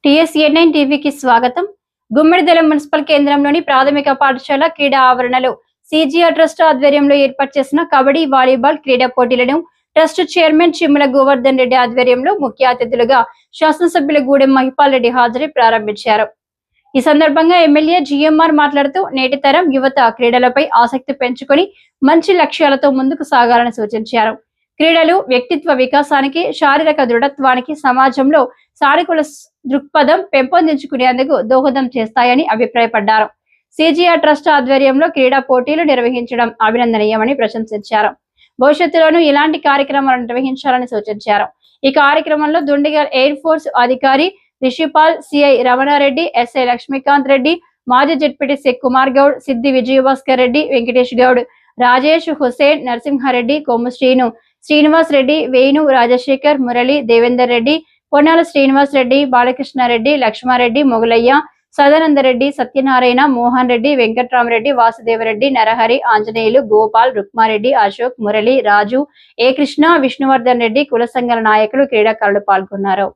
టీఎస్ఏ9 టీవీకి స్వాగతం. గుమ్మడిదల మున్సిపల్ కేంద్రంలోని ప్రాథమిక పాఠశాల క్రీడా ఆవరణలో సిజిఆర్ ట్రస్ట్ ఆధ్వర్యంలో ఏర్పాటు చేసిన కబడ్డీ, వాలీబాల్ క్రీడా పోటీలను ట్రస్ట్ చైర్మన్ చిమ్మల గోవర్ధన్ రెడ్డి ఆధ్వర్యంలో ముఖ్య అతిథులుగా శాసనసభ్యులు గూడెం మహిపాల్ రెడ్డి హాజరై ప్రారంభించారు. ఈ సందర్భంగా ఎమ్మెల్యే జిఎంఆర్ మాట్లాడుతూ నేటి తరం యువత క్రీడలపై ఆసక్తి పెంచుకొని మంచి లక్ష్యాలతో ముందుకు సాగాలని సూచించారు. క్రీడలు వ్యక్తిత్వ వికాసానికి, శారీరక దృఢత్వానికి, సమాజంలో సానుకూల దృక్పథం పెంపొందించుకునేందుకు దోహదం చేస్తాయని అభిప్రాయపడ్డారు. సిజిఆర్ ట్రస్ట్ ఆధ్వర్యంలో క్రీడా పోటీలు నిర్వహించడం అభినందనీయమని ప్రశంసించారు. భవిష్యత్తులోనూ ఇలాంటి కార్యక్రమాలను నిర్వహించాలని సూచించారు. ఈ కార్యక్రమంలో దుండిగల్ ఎయిర్ ఫోర్స్ అధికారి రిషిపాల్, సిఐ రమణారెడ్డి, ఎస్ఐ లక్ష్మీకాంత్ రెడ్డి, మాజీ జెడ్పీటీసీ కుమార్ గౌడ్, సిద్ది విజయభాస్కర్ రెడ్డి, వెంకటేష్ గౌడ్, రాజేష్, హుసేన్, నరసింహారెడ్డి, కొమ్ము శ్రీనివాస్ రెడ్డి, వేణు, రాజశేఖర్, మురళి, దేవేందర్ రెడ్డి, పొన్నాల శ్రీనివాస్ రెడ్డి, బాలకృష్ణారెడ్డి, లక్ష్మారెడ్డి, మొగలయ్య, సదానందరెడ్డి, సత్యనారాయణ, మోహన్ రెడ్డి, వెంకట్రామరెడ్డి, వాసుదేవరెడ్డి, నరహరి, ఆంజనేయులు, గోపాల్, రుక్మారెడ్డి, అశోక్, మురళి, రాజు, ఏ కృష్ణ, విష్ణువర్ధన్ రెడ్డి, కుల సంఘాల నాయకులు, క్రీడాకారులు పాల్గొన్నారు.